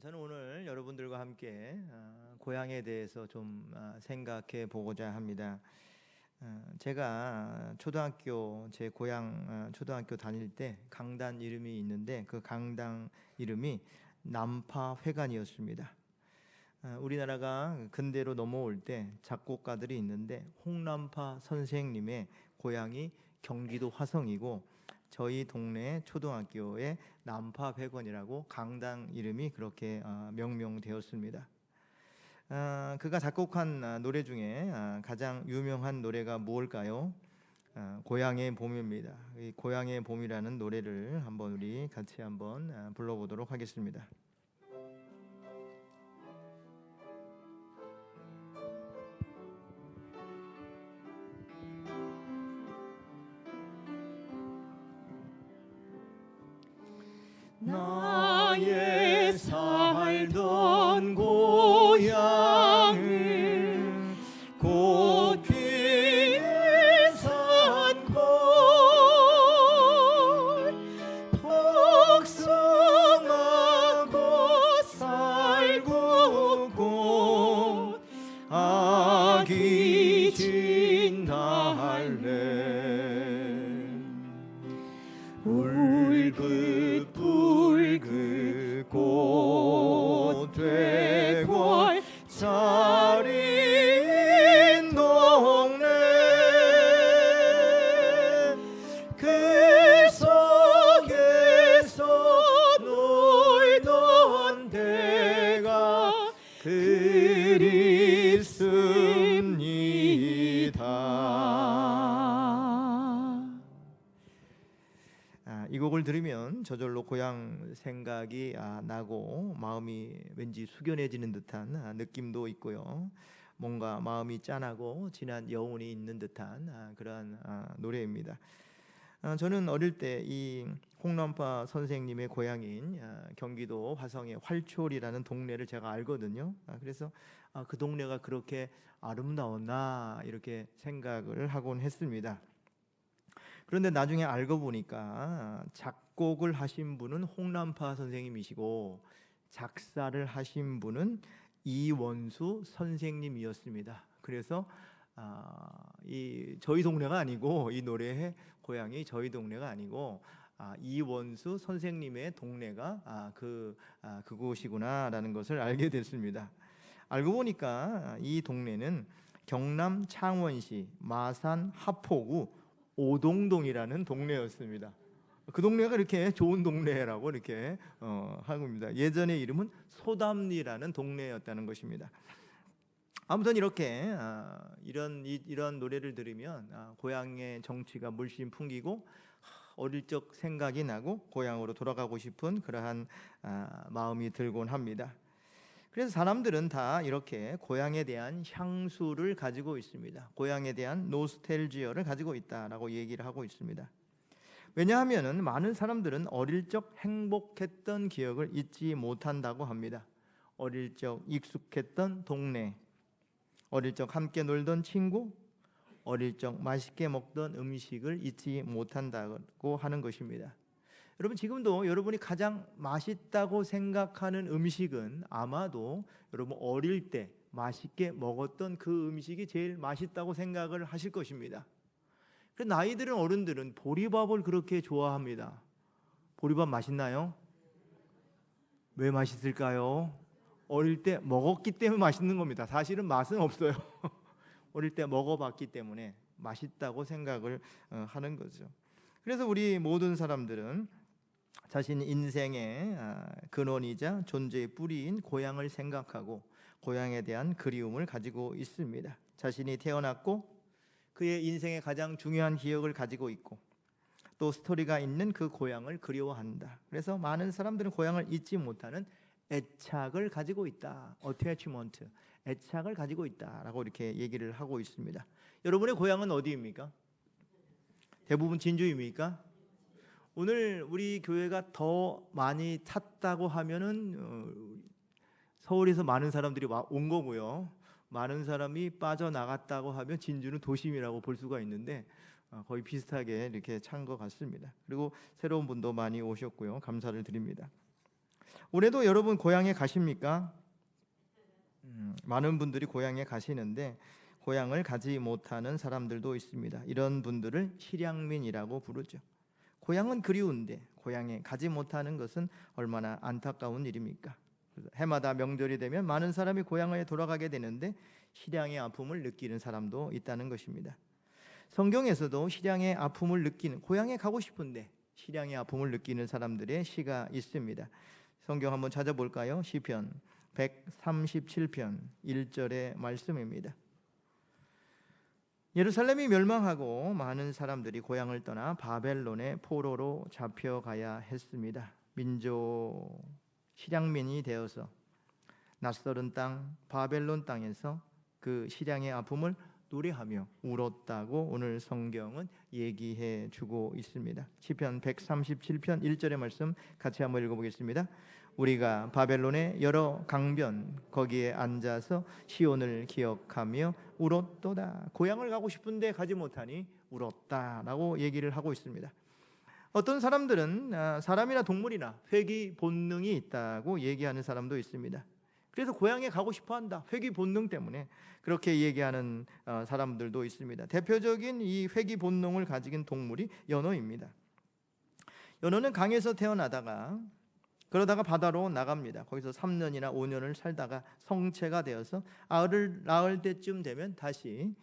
저는 오늘 여러분들과 함께 고향에 대해서 좀 생각해 보고자 합니다. 제가 제 고향 초등학교 다닐 때 강단 이름이 있는데 그 강당 이름이 남파회관이었습니다. 우리나라가 근대로 넘어올 때 작곡가들이 있는데 홍남파 선생님의 고향이 경기도 화성이고 저희 동네 초등학교에 남파회관이라고 강당 이름이 그렇게 명명되었습니다. 그가 작곡한 노래 중에 가장 유명한 노래가 무엇일까요? 고향의 봄입니다. 이 고향의 봄이라는 노래를 우리 같이 불러보도록 하겠습니다. 나의 살던 고향은 꽃피는 산골 복숭아꽃 살구꽃 아기 진달래 울긋불긋 꽃되고 자린 동네 그 속에서 놀던 때가 그립습니다. 이 곡을 들으면 저절로 고향 생각이 나고 마음이 왠지 숙연해지는 듯한 느낌도 있고요. 뭔가 마음이 짠하고 진한 여운이 있는 듯한 그러한 노래입니다. 저는 어릴 때 이 홍남파 선생님의 고향인 경기도 화성의 활초리라는 동네를 제가 알거든요. 그래서 그 동네가 그렇게 아름다웠나 이렇게 생각을 하곤 했습니다. 그런데 나중에 알고 보니까 작곡을 하신 분은 홍남파 선생님이시고 작사를 하신 분은 이원수 선생님이었습니다. 그래서 저희 동네가 아니고 이 노래의 고향이 저희 동네가 아니고 이원수 선생님의 동네가 그곳이구나라는 것을 알게 됐습니다. 알고 보니까 이 동네는 경남 창원시 마산 하포구 오동동이라는 동네였습니다. 그 동네가 이렇게 좋은 동네라고 이렇게 하고 있습니다. 예전의 이름은 소담리라는 동네였다는 것입니다. 아무튼 이렇게 이런 노래를 들으면 고향의 정취가 물씬 풍기고 어릴 적 생각이 나고 고향으로 돌아가고 싶은 그러한 마음이 들곤 합니다. 그래서 사람들은 다 이렇게 고향에 대한 향수를 가지고 있습니다. 고향에 대한 노스텔지어를 가지고 있다라고 얘기를 하고 있습니다. 왜냐하면 많은 사람들은 어릴 적 행복했던 기억을 잊지 못한다고 합니다. 어릴 적 익숙했던 동네, 어릴 적 함께 놀던 친구, 어릴 적 맛있게 먹던 음식을 잊지 못한다고 하는 것입니다. 여러분 지금도 여러분이 가장 맛있다고 생각하는 음식은 아마도 여러분 어릴 때 맛있게 먹었던 그 음식이 제일 맛있다고 생각을 하실 것입니다. 그래서 나이 들은 어른들은 보리밥을 그렇게 좋아합니다. 보리밥 맛있나요? 왜 맛있을까요? 어릴 때 먹었기 때문에 맛있는 겁니다. 사실은 맛은 없어요. 어릴 때 먹어봤기 때문에 맛있다고 생각을 하는 거죠. 그래서 우리 모든 사람들은 자신 인생의 근원이자 존재의 뿌리인 고향을 생각하고 고향에 대한 그리움을 가지고 있습니다. 자신이 태어났고 그의 인생의 가장 중요한 기억을 가지고 있고 또 스토리가 있는 그 고향을 그리워한다. 그래서 많은 사람들은 고향을 잊지 못하는 애착을 가지고 있다. 어태치먼트, 애착을 가지고 있다라고 이렇게 얘기를 하고 있습니다. 여러분의 고향은 어디입니까? 대부분 진주입니까? 오늘 우리 교회가 더 많이 찼다고 하면은 서울에서 많은 사람들이 온 거고요. 많은 사람이 빠져나갔다고 하면 진주는 도심이라고 볼 수가 있는데 거의 비슷하게 이렇게 찬 것 같습니다. 그리고 새로운 분도 많이 오셨고요. 감사를 드립니다. 올해도 여러분 고향에 가십니까? 많은 분들이 고향에 가시는데 고향을 가지 못하는 사람들도 있습니다. 이런 분들을 실향민이라고 부르죠. 고향은 그리운데 고향에 가지 못하는 것은 얼마나 안타까운 일입니까? 해마다 명절이 되면 많은 사람이 고향에 돌아가게 되는데 실향의 아픔을 느끼는 사람도 있다는 것입니다. 성경에서도 실향의 아픔을 느끼는, 고향에 가고 싶은데 실향의 아픔을 느끼는 사람들의 시가 있습니다. 성경 한번 찾아볼까요? 시편 137편 1절의 말씀입니다. 예루살렘이 멸망하고 많은 사람들이 고향을 떠나 바벨론의 포로로 잡혀가야 했습니다. 민족 실향민이 되어서 낯설은 땅 바벨론 땅에서 그 실향의 아픔을 노래하며 울었다고 오늘 성경은 얘기해 주고 있습니다. 시편 137편 1절의 말씀 같이 한번 읽어보겠습니다. 우리가 바벨론의 여러 강변 거기에 앉아서 시온을 기억하며 울었도다. 고향을 가고 싶은데 가지 못하니 울었다라고 얘기를 하고 있습니다. 어떤 사람들은 사람이나 동물이나 회귀 본능이 있다고 얘기하는 사람도 있습니다. 그래서 고향에 가고 싶어한다. 회귀 본능 때문에 그렇게 얘기하는 사람들도 있습니다. 대표적인 이 회귀 본능을 가진 동물이 연어입니다. 연어는 강에서 태어나다가 그러다가 바다로 나갑니다. 거기서 3년이나 5년을 살다가 성체가 되어서 알을 낳을 때쯤 되면 다시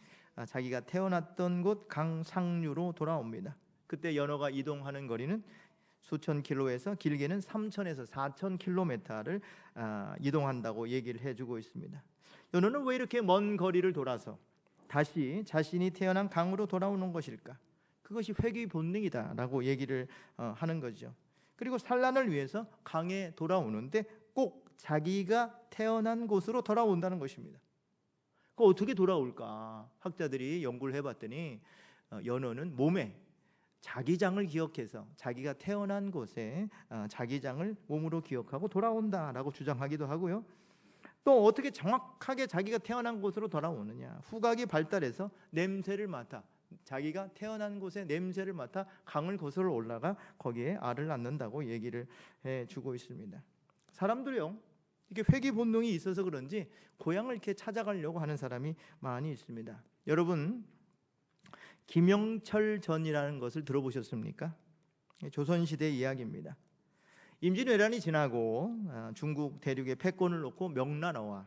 자기가 태어났던 곳 강 상류로 돌아옵니다. 그때 연어가 이동하는 거리는 수천 킬로에서 길게는 3,000에서 4,000km를 이동한다고 얘기를 해주고 있습니다. 연어는 왜 이렇게 먼 거리를 돌아서 다시 자신이 태어난 강으로 돌아오는 것일까? 그것이 회귀 본능이다라고 얘기를 하는 거죠. 그리고 산란을 위해서 강에 돌아오는데 꼭 자기가 태어난 곳으로 돌아온다는 것입니다. 그 어떻게 돌아올까? 학자들이 연구를 해봤더니 연어는 몸에 자기장을 기억해서 자기가 태어난 곳에 자기장을 몸으로 기억하고 돌아온다라고 주장하기도 하고요. 또 어떻게 정확하게 자기가 태어난 곳으로 돌아오느냐? 후각이 발달해서 냄새를 맡아 자기가 태어난 곳의 냄새를 맡아 강을 거슬러 올라가 거기에 알을 낳는다고 얘기를 해주고 있습니다. 사람들이요, 이게 회귀 본능이 있어서 그런지 고향을 이렇게 찾아가려고 하는 사람이 많이 있습니다. 여러분, 김영철 전이라는 것을 들어보셨습니까? 조선시대 이야기입니다. 임진왜란이 지나고 중국 대륙에 패권을 놓고 명나라와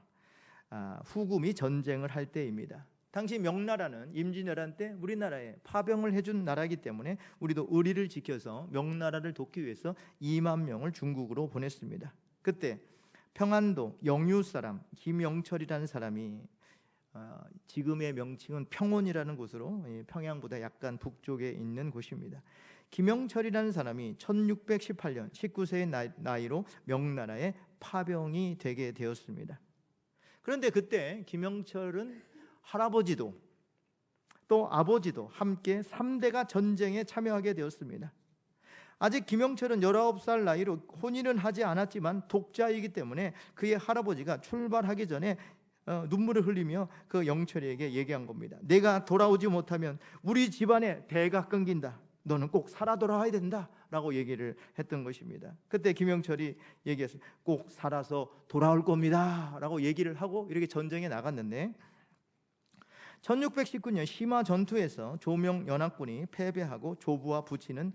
후금이 전쟁을 할 때입니다. 당시 명나라는 임진왜란 때 우리나라에 파병을 해준 나라이기 때문에 우리도 의리를 지켜서 명나라를 돕기 위해서 2만 명을 중국으로 보냈습니다. 그때 평안도 영유 사람 김영철이라는 사람이 지금의 명칭은 평온이라는 곳으로 평양보다 약간 북쪽에 있는 곳입니다. 김영철이라는 사람이 1618년 19세의 나이로 명나라에 파병이 되게 되었습니다. 그런데 그때 김영철은 할아버지도 또 아버지도 함께 3대가 전쟁에 참여하게 되었습니다. 아직 김영철은 19살 나이로 혼인은 하지 않았지만 독자이기 때문에 그의 할아버지가 출발하기 전에 눈물을 흘리며 그 영철이에게 얘기한 겁니다. 내가 돌아오지 못하면 우리 집안에 대가 끊긴다. 너는 꼭 살아 돌아와야 된다 라고 얘기를 했던 것입니다. 그때 김영철이 얘기했어요. 꼭 살아서 돌아올 겁니다 라고 얘기를 하고 이렇게 전쟁에 나갔는데 1619년 심화 전투에서 조명 연합군이 패배하고 조부와 부친은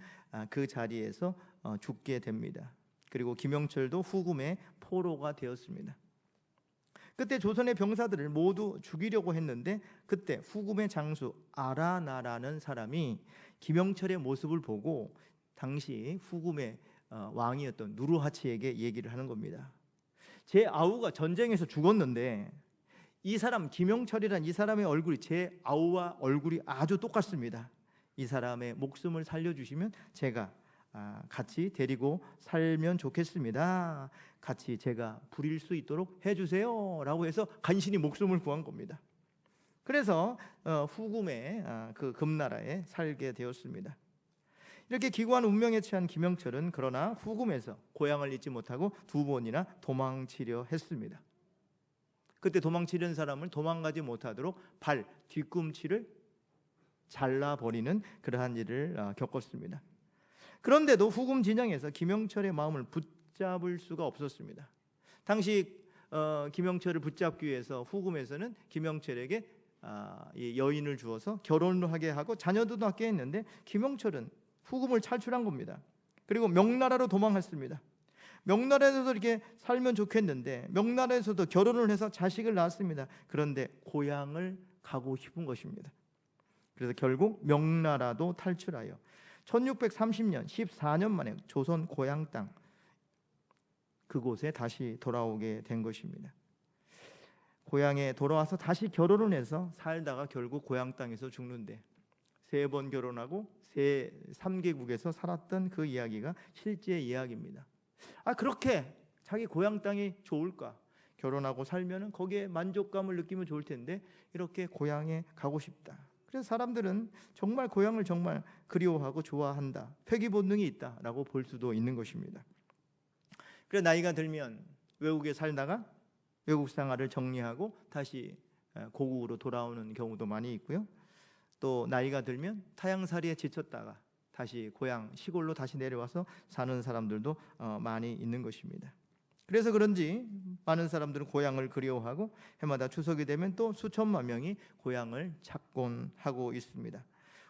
그 자리에서 죽게 됩니다. 그리고 김영철도 후금의 포로가 되었습니다. 그때 조선의 병사들을 모두 죽이려고 했는데 그때 후금의 장수 아라나라는 사람이 김영철의 모습을 보고 당시 후금의 왕이었던 누르하치에게 얘기를 하는 겁니다. 제 아우가 전쟁에서 죽었는데 이 사람 김영철이란 이 사람의 얼굴이 제 아우와 얼굴이 아주 똑같습니다. 이 사람의 목숨을 살려주시면 제가 같이 데리고 살면 좋겠습니다. 같이 제가 부릴 수 있도록 해주세요 라고 해서 간신히 목숨을 구한 겁니다. 그래서 후금의 그 금나라에 살게 되었습니다. 이렇게 기구한 운명에 처한 김영철은 그러나 후금에서 고향을 잊지 못하고 2번이나 도망치려 했습니다. 그때 도망치려는 사람을 도망가지 못하도록 발 뒤꿈치를 잘라버리는 그러한 일을 겪었습니다. 그런데도 후금 진영에서 김영철의 마음을 붙잡을 수가 없었습니다. 당시 김영철을 붙잡기 위해서 후금에서는 김영철에게 이 여인을 주어서 결혼을 하게 하고 자녀도 낳게 했는데 김영철은 후금을 탈출한 겁니다. 그리고 명나라로 도망했습니다. 명나라에서도 이렇게 살면 좋겠는데 명나라에서도 결혼을 해서 자식을 낳았습니다. 그런데 고향을 가고 싶은 것입니다. 그래서 결국 명나라도 탈출하여 1630년 14년 만에 조선 고향 땅 그곳에 다시 돌아오게 된 것입니다. 고향에 돌아와서 다시 결혼을 해서 살다가 결국 고향 땅에서 죽는데 3번 결혼하고 3개국에서 살았던 그 이야기가 실제 이야기입니다. 그렇게 자기 고향 땅이 좋을까? 결혼하고 살면은 거기에 만족감을 느끼면 좋을 텐데 이렇게 고향에 가고 싶다. 그래서 사람들은 정말 고향을 정말 그리워하고 좋아한다. 표기 본능이 있다라고 볼 수도 있는 것입니다. 그래 나이가 들면 외국에 살다가 외국 생활을 정리하고 다시 고국으로 돌아오는 경우도 많이 있고요. 또 나이가 들면 타향살이에 지쳤다가 다시 고향 시골로 다시 내려와서 사는 사람들도 많이 있는 것입니다. 그래서 그런지 많은 사람들은 고향을 그리워하고 해마다 추석이 되면 또 수천만 명이 고향을 찾곤 하고 있습니다.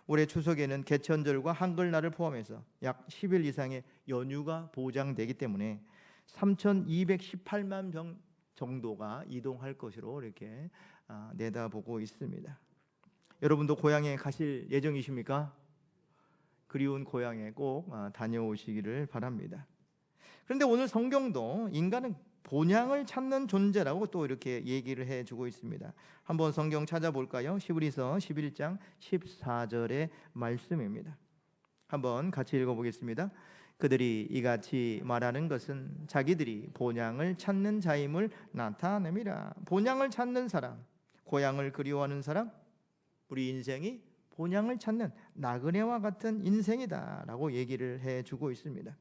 올해 추석에는 개천절과 한글날을 포함해서 약 10일 이상의 연휴가 보장되기 때문에 3,218만 명 정도가 이동할 것으로 이렇게 내다보고 있습니다. 여러분도 고향에 가실 예정이십니까? 그리운 고향에 꼭 다녀오시기를 바랍니다. 그런데 오늘 성경도 인간은 본향을 찾는 존재라고 또 이렇게 얘기를 해주고 있습니다. 한번 성경 찾아볼까요? 히브리서 11장 14절의 말씀입니다. 한번 같이 읽어보겠습니다. 그들이 이같이 말하는 것은 자기들이 본향을 찾는 자임을 나타냅니다. 본향을 찾는 사람, 고향을 그리워하는 사람, 우리 인생이 본향을 찾는 나그네와 같은 인생이다라고 얘기를 해주고 있습니다.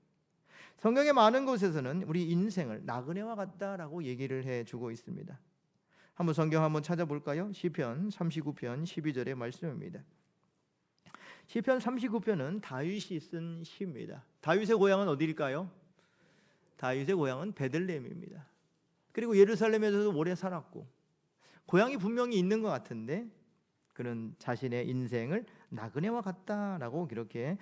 성경의 많은 곳에서는 우리 인생을 나그네와 같다라고 얘기를 해주고 있습니다. 한번 성경 한번 찾아볼까요? 시편 39편 12절의 말씀입니다. 시편 39편은 다윗이 쓴 시입니다. 다윗의 고향은 어디일까요? 다윗의 고향은 베들레헴입니다. 그리고 예루살렘에서도 오래 살았고 고향이 분명히 있는 것 같은데 그는 자신의 인생을 나그네와 같다라고 이렇게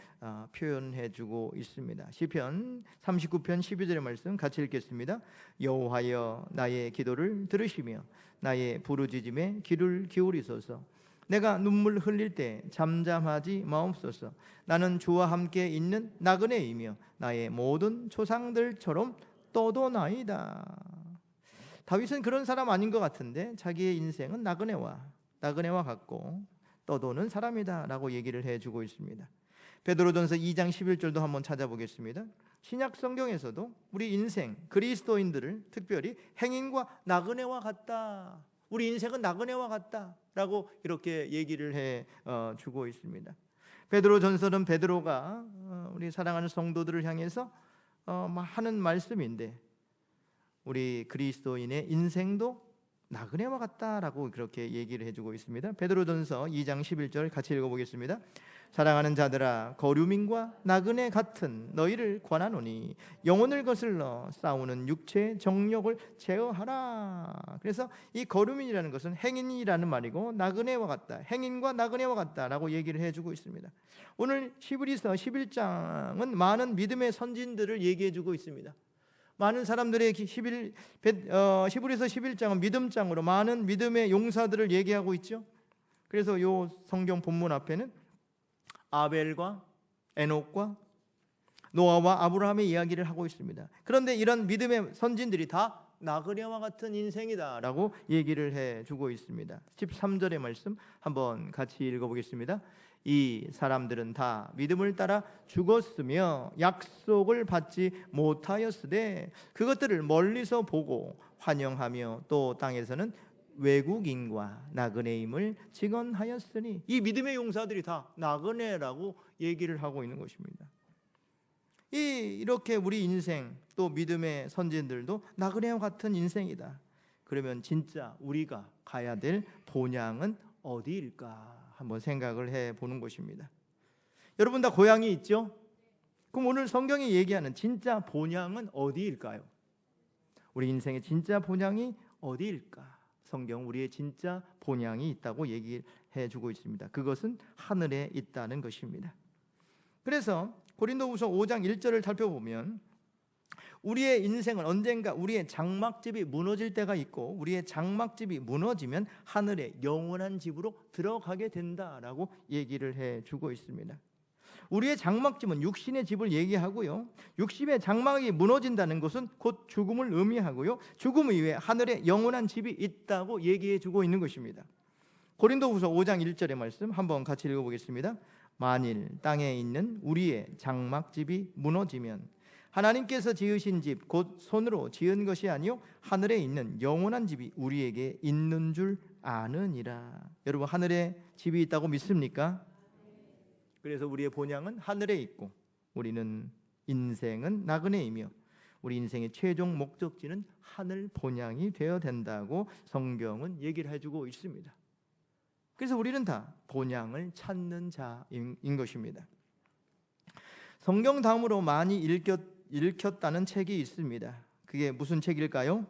표현해주고 있습니다. 시편 39편 12절의 말씀 같이 읽겠습니다. 여호와여 나의 기도를 들으시며 나의 부르짖음에 귀를 기울이소서. 내가 눈물 흘릴 때 잠잠하지 마옵소서. 나는 주와 함께 있는 나그네이며 나의 모든 조상들처럼 떠도나이다. 다윗은 그런 사람 아닌 것 같은데 자기의 인생은 나그네와 같고 떠도는 사람이다 라고 얘기를 해주고 있습니다. 베드로전서 2장 11절도 한번 찾아보겠습니다. 신약 성경에서도 우리 인생 그리스도인들을 특별히 행인과 나그네와 같다, 우리 인생은 나그네와 같다 라고 이렇게 얘기를 해주고 있습니다. 베드로전서는 베드로가 우리 사랑하는 성도들을 향해서 하는 말씀인데 우리 그리스도인의 인생도 나그네와 같다라고 그렇게 얘기를 해주고 있습니다. 베드로전서 2장 11절 같이 읽어보겠습니다. 사랑하는 자들아 거류민과 나그네 같은 너희를 권하노니 영혼을 거슬러 싸우는 육체의 정욕을 제어하라. 그래서 이 거류민이라는 것은 행인이라는 말이고 나그네와 같다, 행인과 나그네와 같다라고 얘기를 해주고 있습니다. 오늘 히브리서 11장은 많은 믿음의 선진들을 얘기해주고 있습니다. 많은 사람들의 히브리서 11장은 믿음장으로 많은 믿음의 용사들을 얘기하고 있죠. 그래서 이 성경 본문 앞에는 아벨과 에녹과 노아와 아브라함의 이야기를 하고 있습니다. 그런데 이런 믿음의 선진들이 다 나그네와 같은 인생이다라고 얘기를 해주고 있습니다. 13절의 말씀 한번 같이 읽어보겠습니다. 이 사람들은 다 믿음을 따라 죽었으며 약속을 받지 못하였으되 그것들을 멀리서 보고 환영하며 또 땅에서는 외국인과 나그네임을 증언하였으니, 이 믿음의 용사들이 다 나그네라고 얘기를 하고 있는 것입니다. 이렇게 우리 인생 또 믿음의 선진들도 나그네와 같은 인생이다. 그러면 진짜 우리가 가야 될 본향은 어디일까 한번 생각을 해보는 것입니다. 여러분 다 고향이 있죠? 그럼 오늘 성경이 얘기하는 진짜 본향은 어디일까요? 우리 인생의 진짜 본향이 어디일까? 성경 우리의 진짜 본향이 있다고 얘기해 주고 있습니다. 그것은 하늘에 있다는 것입니다. 그래서 고린도후서 5장 1절을 살펴보면 우리의 인생은 언젠가 우리의 장막집이 무너질 때가 있고 우리의 장막집이 무너지면 하늘의 영원한 집으로 들어가게 된다라고 얘기를 해 주고 있습니다. 우리의 장막집은 육신의 집을 얘기하고요, 육신의 장막이 무너진다는 것은 곧 죽음을 의미하고요, 죽음 이후에 하늘에 영원한 집이 있다고 얘기해 주고 있는 것입니다. 고린도후서 5장 1절의 말씀 한번 같이 읽어보겠습니다. 만일 땅에 있는 우리의 장막집이 무너지면 하나님께서 지으신 집 곧 손으로 지은 것이 아니요 하늘에 있는 영원한 집이 우리에게 있는 줄 아느니라. 여러분, 하늘에 집이 있다고 믿습니까? 그래서 우리의 본향은 하늘에 있고 우리는 인생은 나그네이며 우리 인생의 최종 목적지는 하늘 본향이 되어야 된다고 성경은 얘기를 해주고 있습니다. 그래서 우리는 다 본향을 찾는 자인 것입니다. 성경 다음으로 많이 읽혔다는 책이 있습니다. 그게 무슨 책일까요?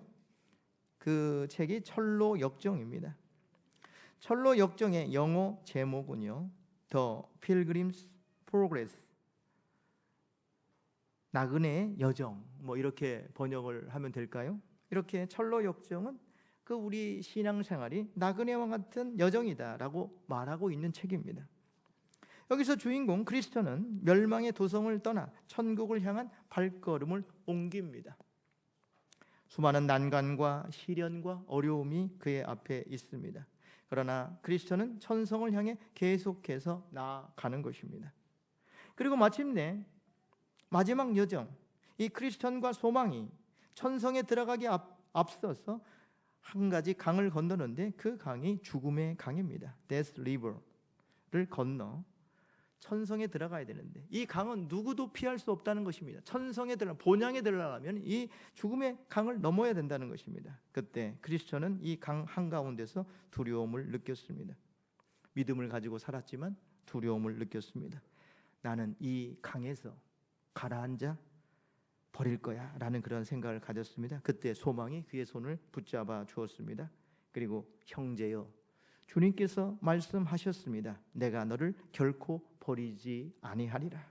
그 책이 철로 역정입니다. 철로 역정의 영어 제목은요, The Pilgrim's Progress, 나그네의 여정, 뭐 이렇게 번역을 하면 될까요? 이렇게 철로 역정은 그 우리 신앙생활이 나그네와 같은 여정이다라고 말하고 있는 책입니다. 여기서 주인공 크리스천은 멸망의 도성을 떠나 천국을 향한 발걸음을 옮깁니다. 수많은 난관과 시련과 어려움이 그의 앞에 있습니다. 그러나 크리스천은 천성을 향해 계속해서 나아가는 것입니다. 그리고 마침내 마지막 여정, 이 크리스천과 소망이 천성에 들어가기 앞서서 한 가지 강을 건너는데 그 강이 죽음의 강입니다. Death River를 건너 천성에 들어가야 되는데 이 강은 누구도 피할 수 없다는 것입니다. 천성에 본향에 들어가려면 이 죽음의 강을 넘어야 된다는 것입니다. 그때 크리스천은 이 강 한가운데서 두려움을 느꼈습니다. 믿음을 가지고 살았지만 두려움을 느꼈습니다. 나는 이 강에서 가라앉아 버릴 거야 라는 그런 생각을 가졌습니다. 그때 소망이 그의 손을 붙잡아 주었습니다. 그리고 형제여, 주님께서 말씀하셨습니다. 내가 너를 결코 버리지 아니하리라.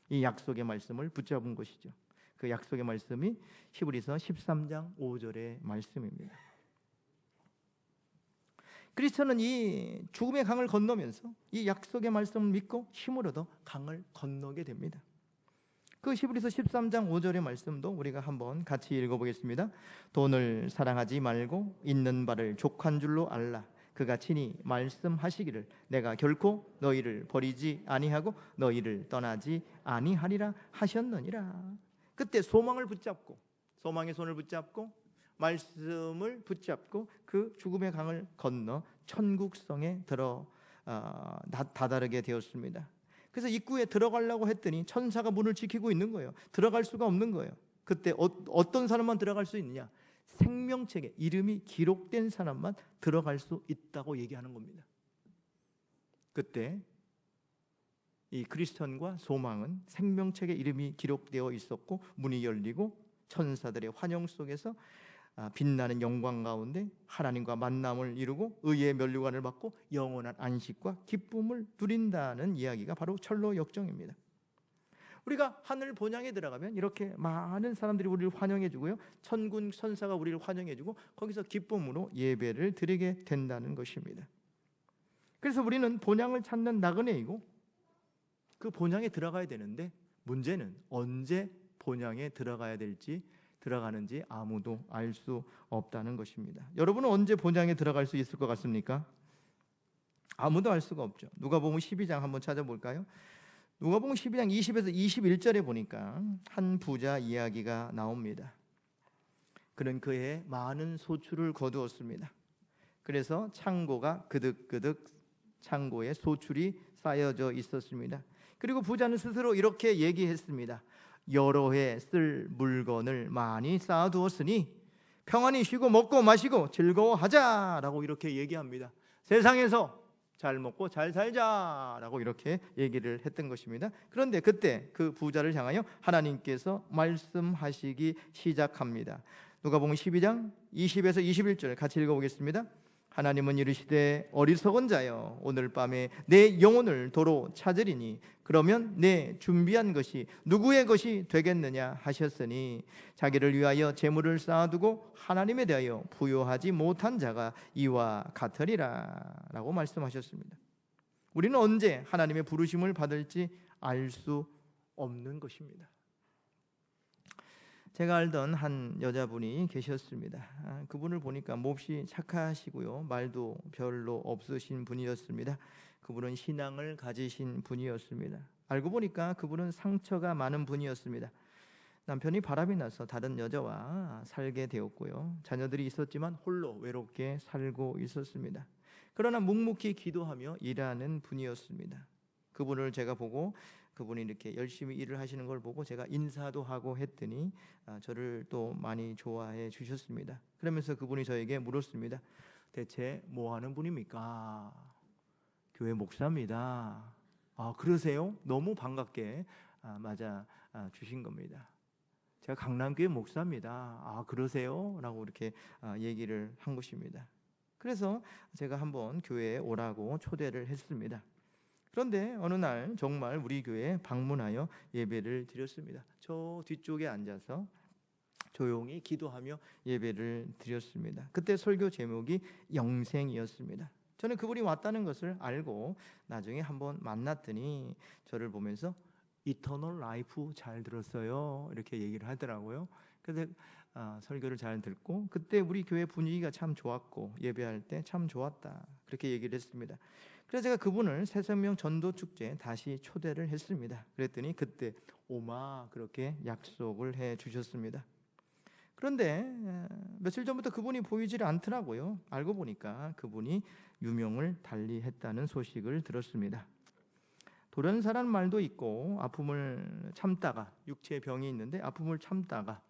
이 약속의 말씀을 붙잡은 것이죠. 그 약속의 말씀이 히브리서 13장 5절의 말씀입니다. 크리스천은 이 죽음의 강을 건너면서 이 약속의 말씀을 믿고 힘을 얻어 강을 건너게 됩니다. 그 히브리서 13장 5절의 말씀도 우리가 한번 같이 읽어보겠습니다. 돈을 사랑하지 말고 있는 바를 족한 줄로 알라. 그가 친히 말씀하시기를 내가 결코 너희를 버리지 아니하고 너희를 떠나지 아니하리라 하셨느니라. 그때 소망을 붙잡고, 소망의 손을 붙잡고 말씀을 붙잡고 그 죽음의 강을 건너 천국성에 다다르게 되었습니다. 그래서 입구에 들어가려고 했더니 천사가 문을 지키고 있는 거예요. 들어갈 수가 없는 거예요. 그때 어떤 사람만 들어갈 수 있느냐? 생명책에 이름이 기록된 사람만 들어갈 수 있다고 얘기하는 겁니다. 그때 이 크리스천과 소망은 생명책에 이름이 기록되어 있었고 문이 열리고 천사들의 환영 속에서 빛나는 영광 가운데 하나님과 만남을 이루고 의의 면류관을 받고 영원한 안식과 기쁨을 누린다는 이야기가 바로 철로 역정입니다. 우리가 하늘 본향에 들어가면 이렇게 많은 사람들이 우리를 환영해 주고요, 천군 천사가 우리를 환영해 주고 거기서 기쁨으로 예배를 드리게 된다는 것입니다. 그래서 우리는 본향을 찾는 나그네이고 그 본향에 들어가야 되는데 문제는 언제 본향에 들어가는지 아무도 알 수 없다는 것입니다. 여러분은 언제 본향에 들어갈 수 있을 것 같습니까? 아무도 알 수가 없죠. 누가복음 12장 한번 찾아볼까요? 누가복음 12장 20에서 21절에 보니까 한 부자 이야기가 나옵니다. 그는 그의 많은 소출을 거두었습니다. 그래서 창고가 그득그득 창고에 소출이 쌓여져 있었습니다. 그리고 부자는 스스로 이렇게 얘기했습니다. 여러 해 쓸 물건을 많이 쌓아두었으니 평안히 쉬고 먹고 마시고 즐거워하자라고 이렇게 얘기합니다. 세상에서 잘 먹고 잘 살자라고 이렇게 얘기를 했던 것입니다. 그런데 그때 그 부자를 향하여 하나님께서 말씀하시기 시작합니다. 누가복음 12장 20에서 21절 같이 읽어보겠습니다. 하나님은 이르시되 어리석은 자여 오늘 밤에 내 영혼을 도로 찾으리니 그러면 내 준비한 것이 누구의 것이 되겠느냐 하셨으니 자기를 위하여 재물을 쌓아두고 하나님에 대하여 부요하지 못한 자가 이와 같으리라 라고 말씀하셨습니다. 우리는 언제 하나님의 부르심을 받을지 알 수 없는 것입니다. 제가 알던 한 여자분이 계셨습니다. 그분을 보니까 몹시 착하시고요, 말도 별로 없으신 분이었습니다. 그분은 신앙을 가지신 분이었습니다. 알고 보니까 그분은 상처가 많은 분이었습니다. 남편이 바람이 나서 다른 여자와 살게 되었고요, 자녀들이 있었지만 홀로 외롭게 살고 있었습니다. 그러나 묵묵히 기도하며 일하는 분이었습니다. 그분을 제가 보고 그분이 이렇게 열심히 일을 하시는 걸 보고 제가 인사도 하고 했더니 저를 또 많이 좋아해 주셨습니다. 그러면서 그분이 저에게 물었습니다. 대체 뭐 하는 분입니까? 교회 목사입니다. 아, 그러세요? 너무 반갑게 맞아 주신 겁니다. 제가 강남교회 목사입니다. 아, 그러세요? 라고 이렇게 얘기를 한 것입니다. 그래서 제가 한번 교회에 오라고 초대를 했습니다. 그런데 어느 날 정말 우리 교회에 방문하여 예배를 드렸습니다. 저 뒤쪽에 앉아서 조용히 기도하며 예배를 드렸습니다. 그때 설교 제목이 영생이었습니다. 저는 그분이 왔다는 것을 알고 나중에 한번 만났더니 저를 보면서 이터널 라이프 잘 들었어요 이렇게 얘기를 하더라고요. 그래서 설교를 잘 듣고 그때 우리 교회 분위기가 참 좋았고 예배할 때 참 좋았다 그렇게 얘기를 했습니다. 그래서 제가 그분을 새생명 전도축제에 다시 초대를 했습니다. 그랬더니 그때 오마 그렇게 약속을 해 주셨습니다. 그런데 며칠 전부터 그분이 보이질 않더라고요. 알고 보니까 그분이 유명을 달리했다는 소식을 들었습니다. 돌연사란 말도 있고 아픔을 참다가 육체의 병이 있는데 아픔을 참다가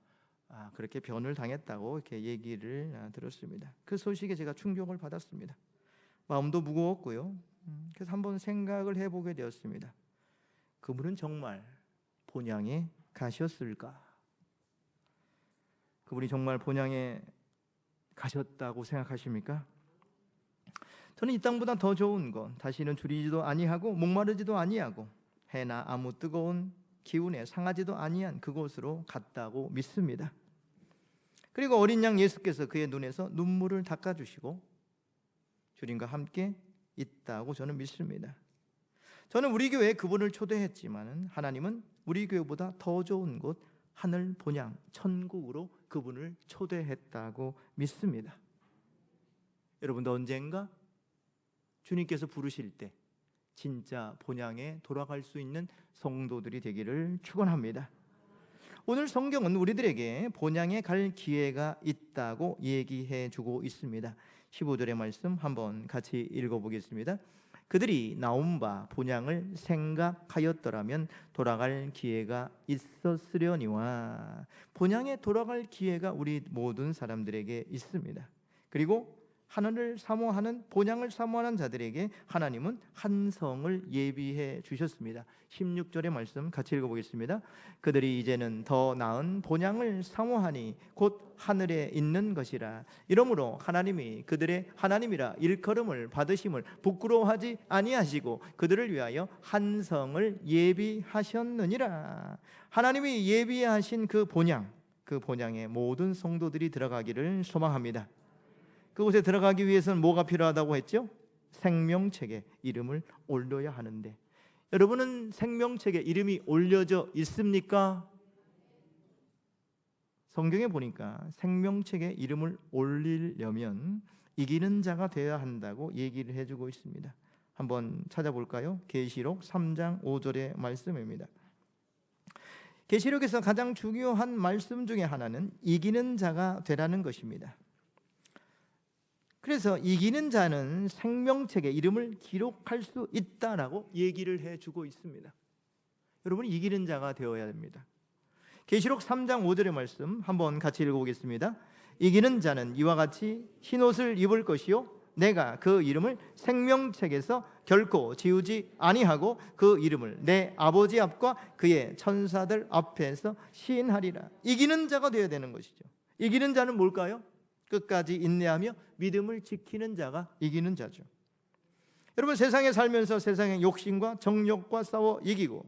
그렇게 변을 당했다고 이렇게 얘기를 들었습니다. 그 소식에 제가 충격을 받았습니다. 마음도 무거웠고요. 그래서 한번 생각을 해보게 되었습니다. 그분은 정말 본향에 가셨을까? 그분이 정말 본향에 가셨다고 생각하십니까? 저는 이 땅보다 더 좋은 것, 다시는 줄이지도 아니하고 목마르지도 아니하고 해나 아무 뜨거운 기운에 상하지도 아니한 그곳으로 갔다고 믿습니다. 그리고 어린 양 예수께서 그의 눈에서 눈물을 닦아주시고 주님과 함께 있다고 저는 믿습니다. 저는 우리 교회에 그분을 초대했지만 하나님은 우리 교회보다 더 좋은 곳 하늘 본향 천국으로 그분을 초대했다고 믿습니다. 여러분도 언젠가 주님께서 부르실 때 진짜 본향에 돌아갈 수 있는 성도들이 되기를 축원합니다. 오늘 성경은 우리들에게 본향에 갈 기회가 있다고 얘기해 주고 있습니다. 15절의 말씀 한번 같이 읽어보겠습니다. 그들이 나온 바 본향을 생각하였더라면 돌아갈 기회가 있었으려니와. 본향에 돌아갈 기회가 우리 모든 사람들에게 있습니다. 그리고 하늘을 사모하는 본향을 사모하는 자들에게 하나님은 한 성을 예비해 주셨습니다. 16절의 말씀 같이 읽어보겠습니다. 그들이 이제는 더 나은 본향을 사모하니 곧 하늘에 있는 것이라. 이러므로 하나님이 그들의 하나님이라 일컬음을 받으심을 부끄러워하지 아니하시고 그들을 위하여 한 성을 예비하셨느니라. 하나님이 예비하신 그 본향, 그 본향에 모든 성도들이 들어가기를 소망합니다. 그곳에 들어가기 위해서는 뭐가 필요하다고 했죠? 생명책에 이름을 올려야 하는데, 여러분은 생명책에 이름이 올려져 있습니까? 성경에 보니까 생명책에 이름을 올리려면 이기는 자가 되어야 한다고 얘기를 해주고 있습니다. 한번 찾아볼까요? 계시록 3장 5절의 말씀입니다. 계시록에서 가장 중요한 말씀 중에 하나는 이기는 자가 되라는 것입니다. 그래서 이기는 자는 생명책에 이름을 기록할 수 있다라고 얘기를 해주고 있습니다. 여러분, 이기는 자가 되어야 됩니다. 계시록 3장 5절의 말씀 한번 같이 읽어보겠습니다. 이기는 자는 이와 같이 흰옷을 입을 것이요 내가 그 이름을 생명책에서 결코 지우지 아니하고 그 이름을 내 아버지 앞과 그의 천사들 앞에서 시인하리라. 이기는 자가 되어야 되는 것이죠. 이기는 자는 뭘까요? 끝까지 인내하며 믿음을 지키는 자가 이기는 자죠. 여러분, 세상에 살면서 세상의 욕심과 정욕과 싸워 이기고,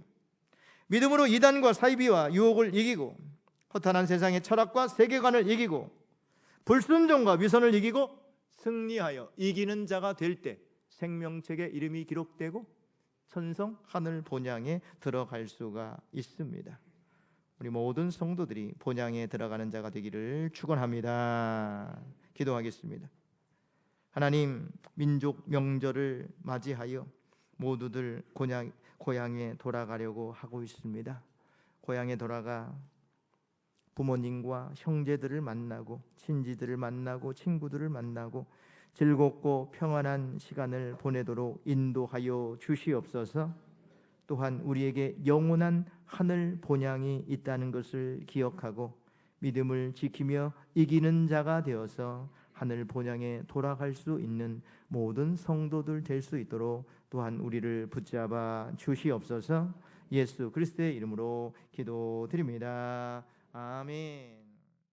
믿음으로 이단과 사이비와 유혹을 이기고, 허탄한 세상의 철학과 세계관을 이기고, 불순종과 위선을 이기고 승리하여 이기는 자가 될 때 생명책에 이름이 기록되고 천성 하늘 본향에 들어갈 수가 있습니다. 우리 모든 성도들이 본향에 들어가는 자가 되기를 축원합니다. 기도하겠습니다. 하나님, 민족 명절을 맞이하여 모두들 고향에 돌아가려고 하고 있습니다. 고향에 돌아가 부모님과 형제들을 만나고 친지들을 만나고 친구들을 만나고 즐겁고 평안한 시간을 보내도록 인도하여 주시옵소서. 또한 우리에게 영원한 하늘 본향이 있다는 것을 기억하고 믿음을 지키며 이기는 자가 되어서 하늘 본향에 돌아갈 수 있는 모든 성도들 될 수 있도록 또한 우리를 붙잡아 주시옵소서. 예수 그리스도의 이름으로 기도드립니다. 아멘.